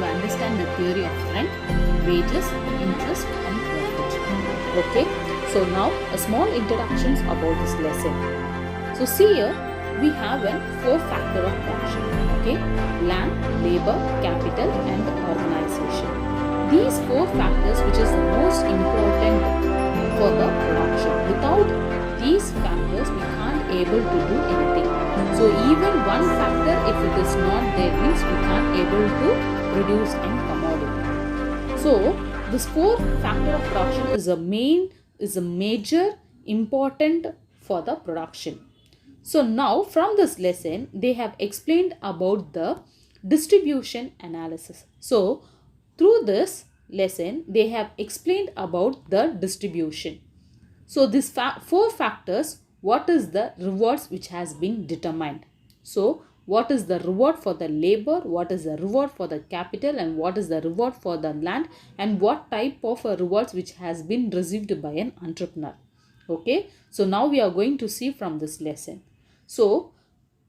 understand the theory of rent, wages, interest and profit. Okay, so now a small introductions about this lesson. So see here, we have a four factor of production. Okay, land, labor, capital and organization. These four factors which is the most important for the production. Without these factors we can't able to do anything. So even one factor if it is not there means we can't able to produce any commodity. So this four factor of production is a major important for the production. So now from this lesson they have explained about the distribution analysis. So through this lesson they have explained about the distribution. So these four factors, what is the rewards which has been determined. So what is the reward for the labor, what is the reward for the capital and what is the reward for the land and what type of rewards which has been received by an entrepreneur. Okay, so now we are going to see from this lesson. So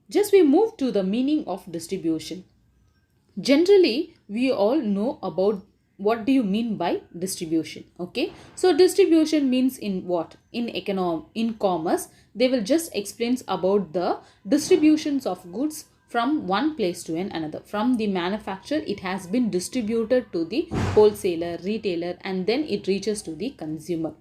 just we move to the meaning of distribution. Generally we all know about what do you mean by distribution. Okay, so distribution means in what? In commerce they will just explains about the distributions of goods from one place to another. From the manufacturer it has been distributed to the wholesaler, retailer and then it reaches to the consumer.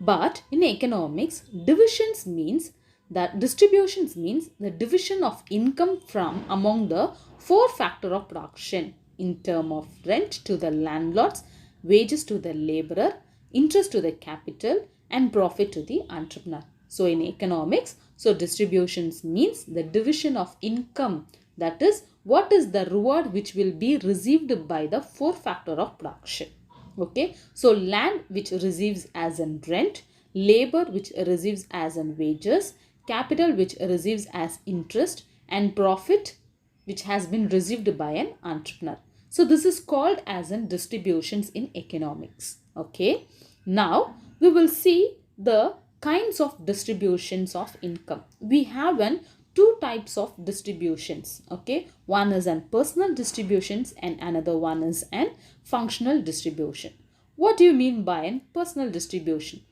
But in economics, divisions means that distributions means the division of income from among the four factor of production in term of rent to the landlords, wages to the laborer, interest to the capital and profit to the entrepreneur. So in economics, so distributions means the division of income, that is what is the reward which will be received by the four factor of production. Okay, so land which receives as an rent, labor which receives as an wages, capital which receives as interest and profit which has been received by an entrepreneur. So this is called as an distributions in economics. Okay, now we will see the kinds of distributions of income. We have two types of distributions. Okay, one is an personal distributions and another one is an functional distribution. What do you mean by an personal distribution?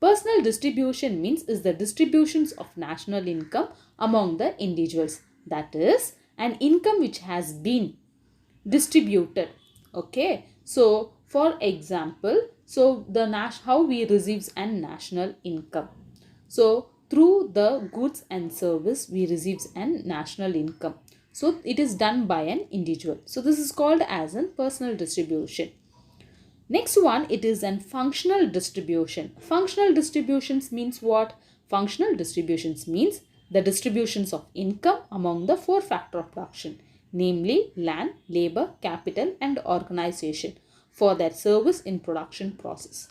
Personal distribution means is the distributions of national income among the individuals. That is an income which has been distributed. Okay, so for example, so the how we receives an national income. So through the goods and service we receives an national income. So it is done by an individual. So this is called as an personal distribution. Next one, it is an functional distribution. Functional distributions means what? Functional distributions means the distributions of income among the four factor of production, namely land, labor, capital and organization for their service in production process.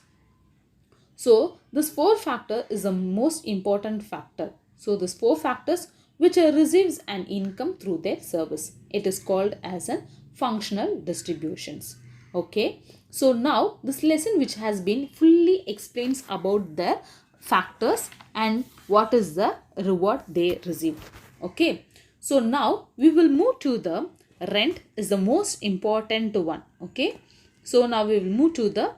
So this four factor is the most important factor. So this four factors which receives an income through their service. It is called as a functional distributions. Okay, so now this lesson which has been fully explains about the factors and what is the reward they receive. Okay, so now we will move to the rent is the most important one. Okay, so now we will move to the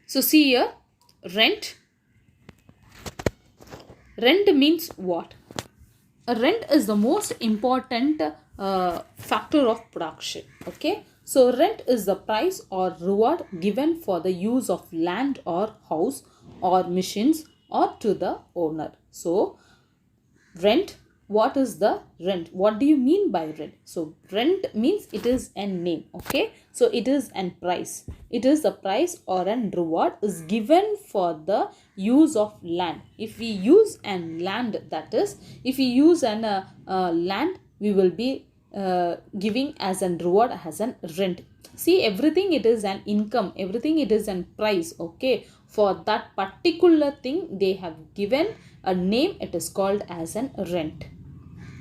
so see here, rent means what? A rent is the most important factor of production. Okay, so rent is the price or reward given for the use of land or house or machines or to the owner. So rent, what is the rent? What do you mean by rent? So rent means it is a name. Okay, so it is an price. It is the price or an reward is given for the use of land. If we use an land, that is if we use an land, we will be giving as an reward as an rent. See, everything it is an income, everything it is an price. Okay, for that particular thing they have given a name, it is called as an rent.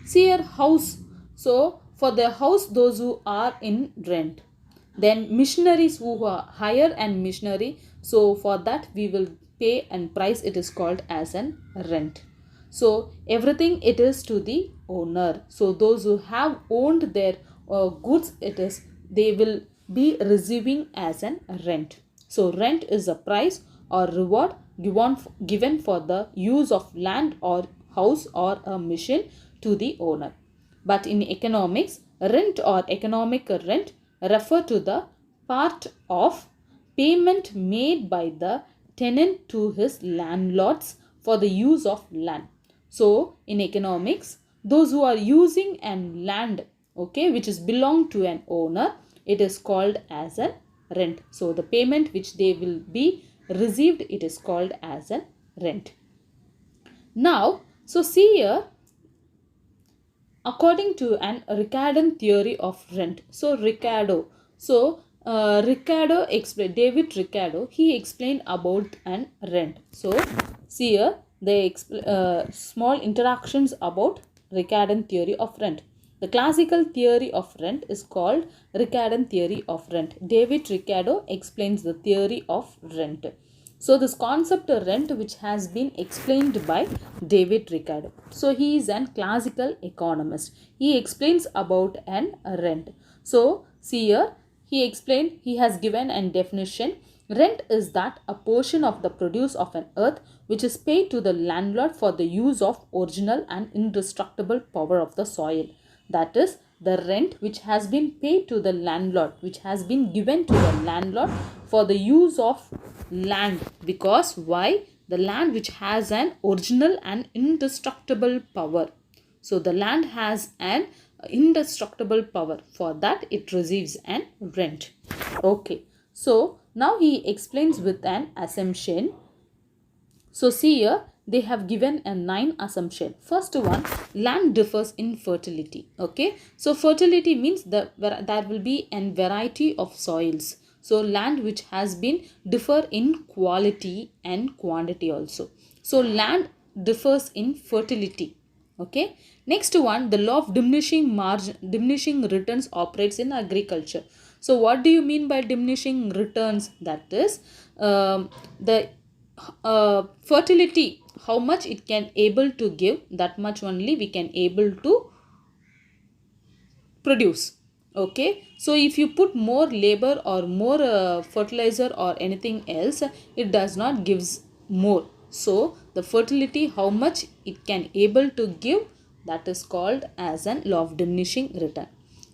See here, house. So for the house, those who are in rent. Then missionaries who are hire and missionary. So for that we will pay and price, it is called as an rent. So everything it is to the owner. So those who have owned their goods, it is, they will be receiving as an rent. So rent is a price or reward given for the use of land or house or a machine to the owner. But in economics, rent or economic rent refer to the part of payment made by the tenant to his landlords for the use of land. So in economics, those who are using an land, okay, which is belong to an owner, it is called as a rent. So the payment which they will be received, it is called as a rent. Now, so see here, according to an Ricardian theory of rent. So Ricardo, David Ricardo, he explained about an rent. So see here, they small interactions about Ricardian theory of rent. The classical theory of rent is called Ricardian theory of rent. David Ricardo explains the theory of rent. So this concept of rent, which has been explained by David Ricardo. So he is an classical economist. He explains about an rent. So see here, he has given a definition. Rent is that a portion of the produce of an earth which is paid to the landlord for the use of original and indestructible power of the soil. That is, the rent which has been paid to the landlord, which has been given to the landlord for the use of land. Because why? The land which has an original and indestructible power. So the land has an indestructible power. For that it receives an rent. Okay. So now he explains with an assumption. So see here, they have given a 9 assumption. First one, land differs in fertility. Okay. So fertility means there will be a variety of soils. So land which has been differ in quality and quantity also. So land differs in fertility. Okay. Next one, the law of diminishing returns operates in agriculture. So what do you mean by diminishing returns? That is the fertility, how much it can able to give, that much only we can able to produce. Okay. So if you put more labor or more fertilizer or anything else, it does not gives more. So the fertility, how much it can able to give, that is called as an law of diminishing return.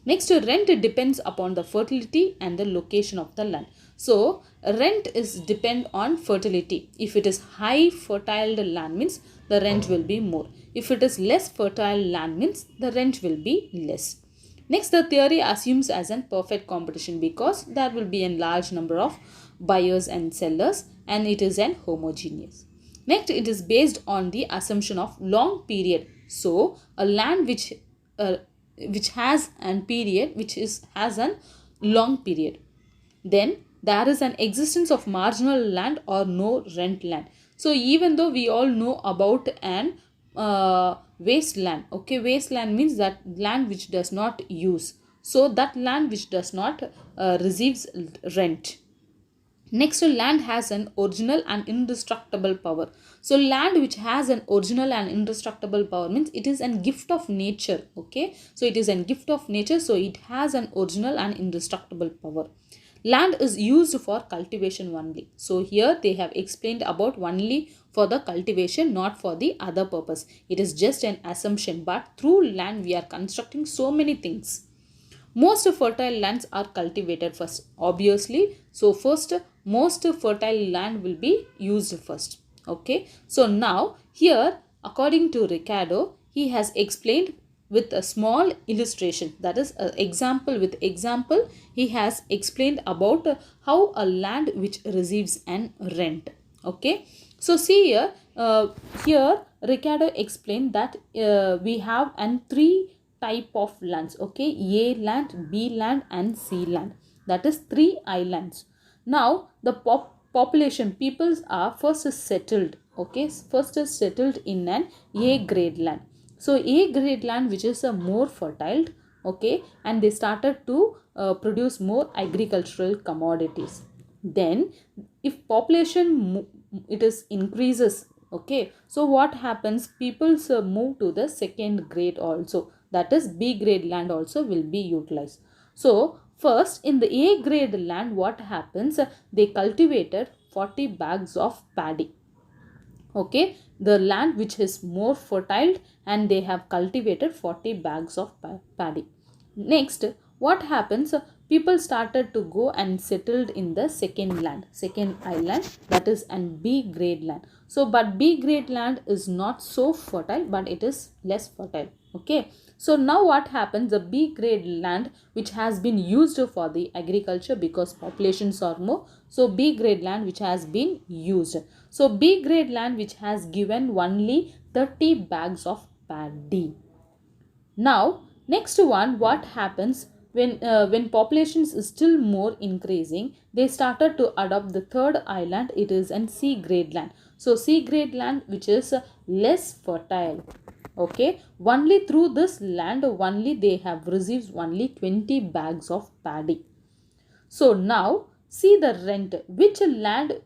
Next, rent depends upon the fertility and the location of the land. So rent is depend on fertility. If it is high fertile land means the rent will be more. If it is less fertile land means the rent will be less. Next, the theory assumes as an perfect competition because there will be a large number of buyers and sellers and it is an homogeneous. Next, it is based on the assumption of long period. So a land which has an period has an long period. Then there is an existence of marginal land or no rent land. So even though we all know about an wasteland, okay, wasteland means that land which does not use. So that land which does not receives rent. Next, land has an original and indestructible power. So land which has an original and indestructible power means it is a gift of nature. Okay. So it is a gift of nature. So it has an original and indestructible power. Land is used for cultivation only. So here they have explained about only for the cultivation, not for the other purpose. It is just an assumption, but through land we are constructing so many things. Most fertile lands are cultivated first, obviously. So first, most fertile land will be used first. Okay. So now here, according to Ricardo, he has explained with a small illustration, that is an example with example, he has explained about how a land which receives an rent. Okay. So see here, here Ricardo explained that we have an 3 type of lands. Okay. A land, B land and C land. That is 3 islands. Now the population, peoples are first settled. Okay. First is settled in an A grade land. So A grade land which is a more fertile, okay, and they started to produce more agricultural commodities. Then if population it is increases Okay, so what happens? People move to the second grade also, that is B grade land also will be utilized. So first in the A grade land, what happens? They cultivated 40 bags of paddy. Okay, the land which is more fertile, and they have cultivated 40 bags of paddy. Next, what happens? People started to go and settled in the second island, that is an B grade land. So but B grade land is not so fertile, but it is less fertile. Okay, so now what happens? The B grade land which has been used for the agriculture, because populations are more, so B grade land which has been used. So B grade land which has given only 30 bags of paddy. Now next one, what happens? When populations is still more increasing, they started to adopt the third island, it is an C grade land. So C grade land which is less fertile. Okay, only through this land only they have received only 20 bags of paddy. So now see the rent, which land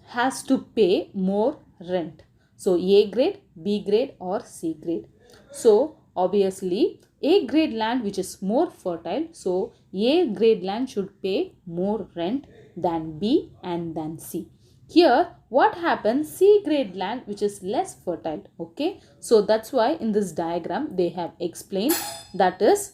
has to pay more rent? So A grade, B grade or C grade? So obviously A grade land which is more fertile, so A grade land should pay more rent than B and than C. Here what happens? C grade land which is less fertile. Okay, so that's why in this diagram they have explained, that is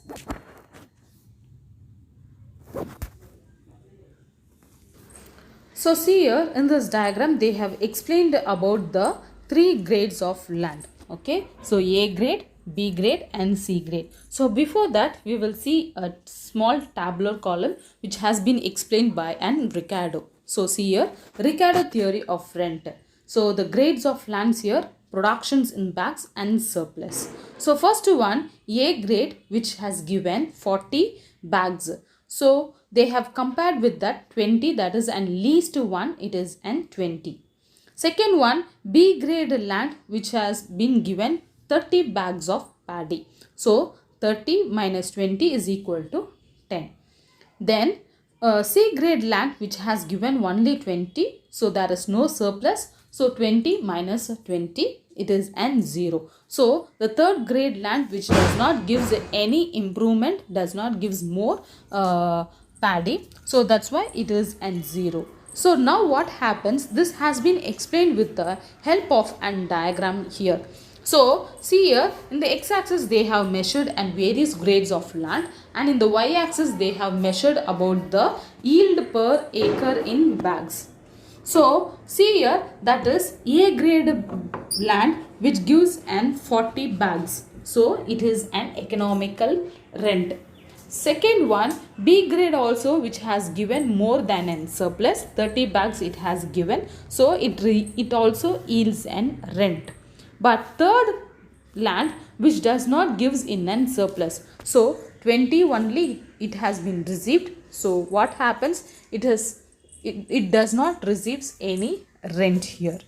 so see here in this diagram they have explained about the three grades of land. Okay, so A grade, B grade and C grade. So before that we will see a small tabular column which has been explained by an Ricardo. So see here, Ricardo theory of rent. So the grades of lands here, productions in bags and surplus. So first one, A grade which has given 40 bags. So they have compared with that 20, that is an least one, it is an 20. Second one, B grade land which has been given 30 bags of paddy. So 30 minus 20 is equal to 10. Then C grade land which has given only 20, so there is no surplus. So 20 minus 20, it is an 0. So the third grade land which does not gives any improvement, does not gives more paddy, so that's why it is an 0. So now what happens? This has been explained with the help of an diagram here. So see here in the x-axis they have measured and various grades of land, and in the y-axis they have measured about the yield per acre in bags. So see here, that is A grade land which gives an 40 bags. So it is an economical rent. Second one, B grade also which has given more than an surplus, 30 bags it has given. So it also yields an rent. But third land which does not gives in an surplus, so 20 only it has been received. So what happens? It does not receives any rent here.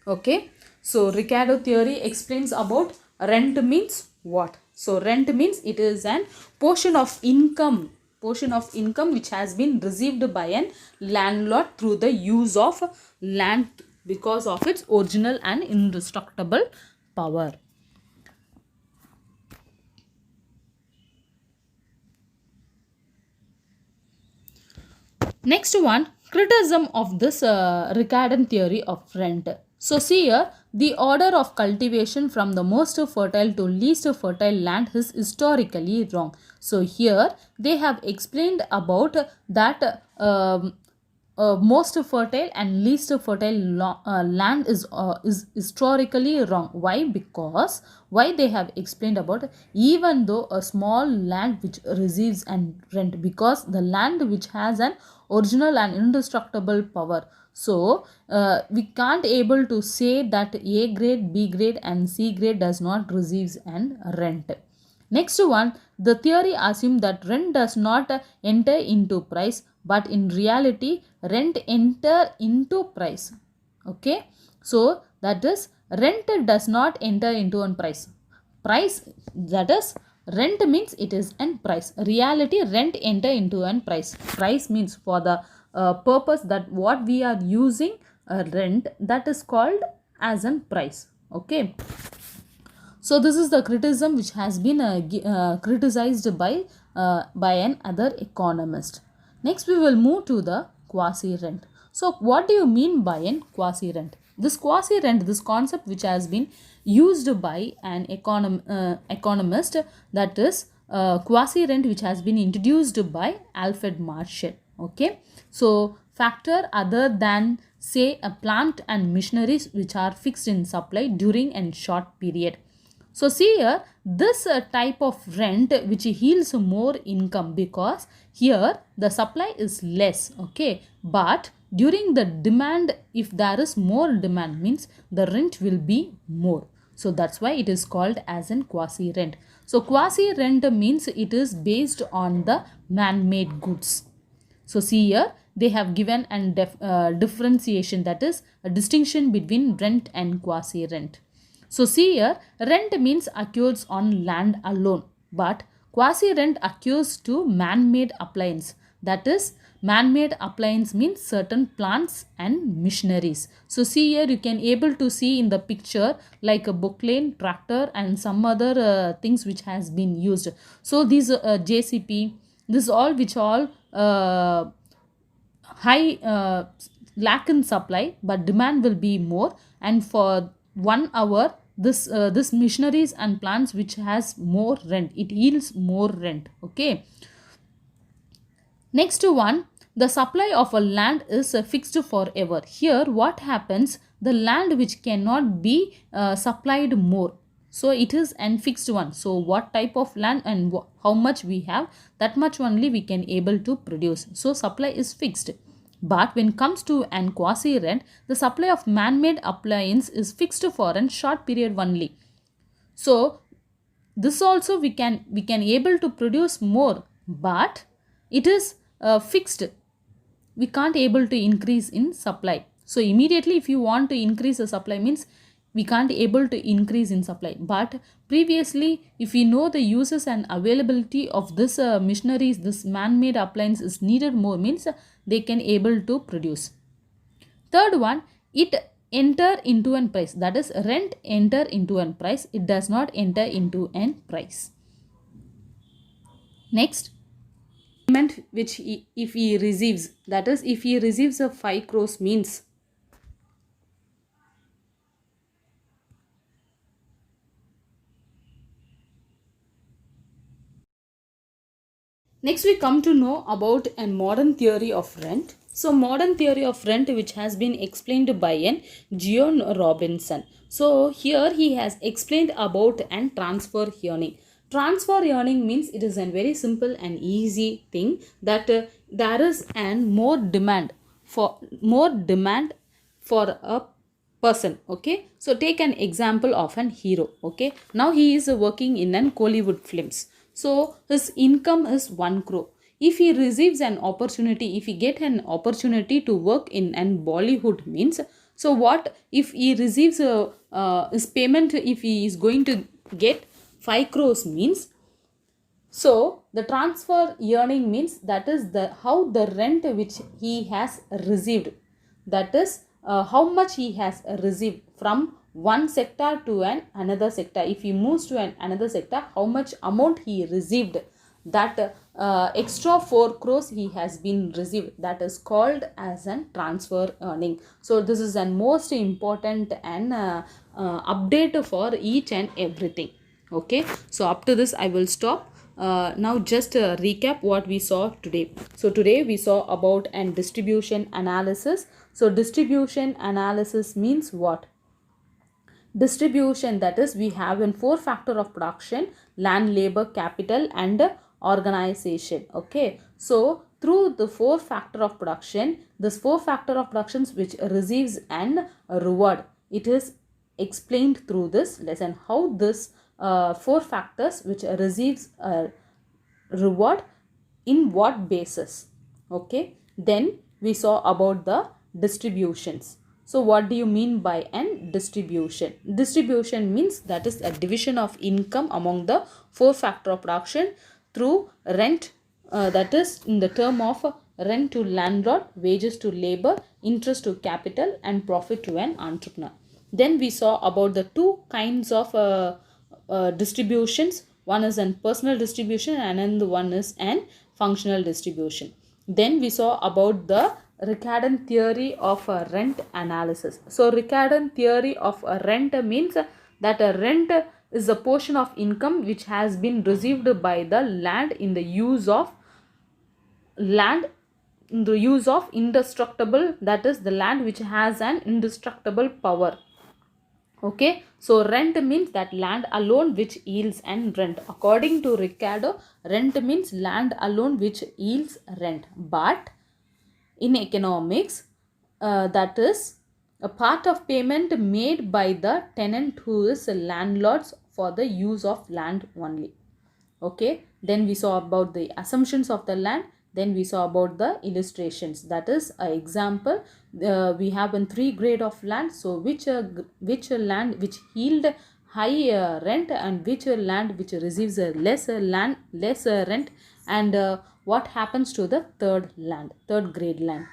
Okay, so Ricardo theory explains about rent means what? So rent means it is an portion of income which has been received by an landlord through the use of land because of its original and indestructible power. Next one, criticism of this Ricardian theory of rent. So see here, the order of cultivation from the most fertile to least fertile land is historically wrong. So here they have explained about that most fertile and least fertile land is historically wrong. Why? Because why they have explained about, even though a small land which receives an rent, because the land which has an original and indestructible power. So we can't able to say that A grade, B grade and C grade does not receives an rent. Next one, the theory assumes that rent does not enter into price, but in reality rent enter into price. Okay, so that is rent does not enter into an price. Price, that is rent means it is an price. Reality rent enter into an price. Price means for the purpose that what we are using rent, that is called as an price. Okay. So this is the criticism which has been criticized by an other economist. Next we will move to the quasi rent. So what do you mean by an quasi rent? This quasi rent, this concept which has been used by an economist, that is quasi rent, which has been introduced by Alfred Marshall. Okay. So factor other than say a plant and machineries which are fixed in supply during a short period. So see here, this type of rent which yields more income, because here the supply is less, okay, but during the demand, if there is more demand, means the rent will be more. So that's why it is called as an quasi rent. So quasi rent means it is based on the man-made goods. So see here, they have given a differentiation, that is a distinction between rent and quasi rent. So see here, rent means occurs on land alone, but quasi rent occurs to man-made appliance. That is, man-made appliance means certain plants and machineries. So see here, you can able to see in the picture like a bocklane, tractor and some other things which has been used. So these JCP, this all which all high lack in supply, but demand will be more, and for 1 hour this machineries and plants which has more rent, it yields more rent. Okay. Next one, the supply of a land is fixed forever. Here what happens, the land which cannot be supplied more, so it is an fixed one. So what type of land and how much we have, that much only we can able to produce. So supply is fixed. But when it comes to an quasi rent, the supply of man-made appliance is fixed for a short period only. So this also we can able to produce more, but it is fixed. We can't able to increase in supply. So immediately if you want to increase the supply, means we can't able to increase in supply. But previously, if we know the uses and availability of this machineries, this man-made appliance is needed more, means they can able to produce. Third one, it enter into an price, that is rent enter into an price, it does not enter into an price. Next, payment which if he receives, that is if he receives a 5 crores means next we come to know about a modern theory of rent. So modern theory of rent which has been explained by an John Robinson. So here he has explained about an transfer earning. Transfer earning means it is a very simple and easy thing, that there is an more demand for a person. Okay, so take an example of an hero. Okay, now he is working in an Hollywood films. So his income is 1 crore. If he receives an opportunity, if he get an opportunity to work in an Bollywood means, so what if he receives his payment, if he is going to get 5 crores means, so the transfer earning means that is the how the rent which he has received, that is how much he has received from one sector to another sector. If he moves to another sector, how much amount he received, that extra 4 crores he has been received, that is called as an transfer earning. So this is a most important and update for each and everything. Okay, so up to this I will stop. Now just recap what we saw today. So today we saw about an distribution analysis. So distribution analysis means what? Distribution, that is we have in 4 factor of production: land, labor, capital and organization. Okay, so through the 4 factor of production, this 4 factor of productions which receives an reward, it is explained through this lesson how this 4 factors which receives a reward in what basis. Okay, then we saw about the distributions. So what do you mean by an distribution? Distribution means that is a division of income among the 4 factor of production through rent, that is in the term of rent to landlord, wages to labor, interest to capital, and profit to an entrepreneur. Then we saw about the two kinds of distributions. One is an personal distribution and another one is an functional distribution. Then we saw about the Ricardian theory of rent analysis. So Ricardian theory of rent means that a rent is a portion of income which has been received by the land in the use of indestructible, that is the land which has an indestructible power. Okay, so rent means that land alone which yields an rent. According to Ricardo, rent means land alone which yields rent. But in economics, that is a part of payment made by the tenant who is landlords for the use of land only. Okay, then we saw about the assumptions of the land. Then we saw about the illustrations, that is an example. We have in 3 grade of land. So which land which yield high rent and which land which receives a lesser rent, and what happens to the third grade land.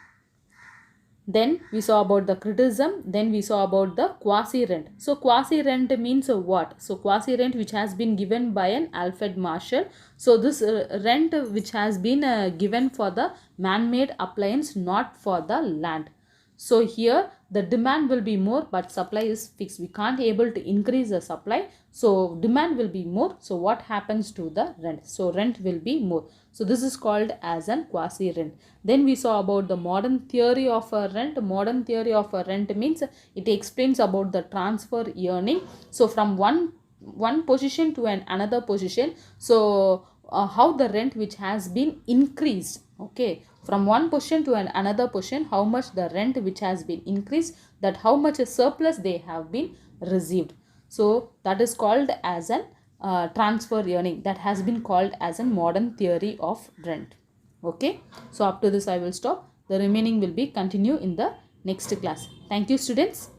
Then we saw about the criticism. Then we saw about the quasi rent. So quasi rent means what? So quasi rent which has been given by an Alfred Marshall. So this rent which has been given for the man-made appliance, not for the land. So here the demand will be more but supply is fixed. We can't able to increase the supply. So demand will be more. So what happens to the rent? So rent will be more. So this is called as an quasi rent. Then we saw about the modern theory of a rent. Modern theory of a rent means it explains about the transfer earning. So from one position to another position. So how the rent which has been increased. Okay, from one position to another position, how much the rent which has been increased, that how much a surplus they have been received. So that is called as an transfer earning. That has been called as a modern theory of rent. Okay, so up to this I will stop. The remaining will be continue in the next class. Thank you, students.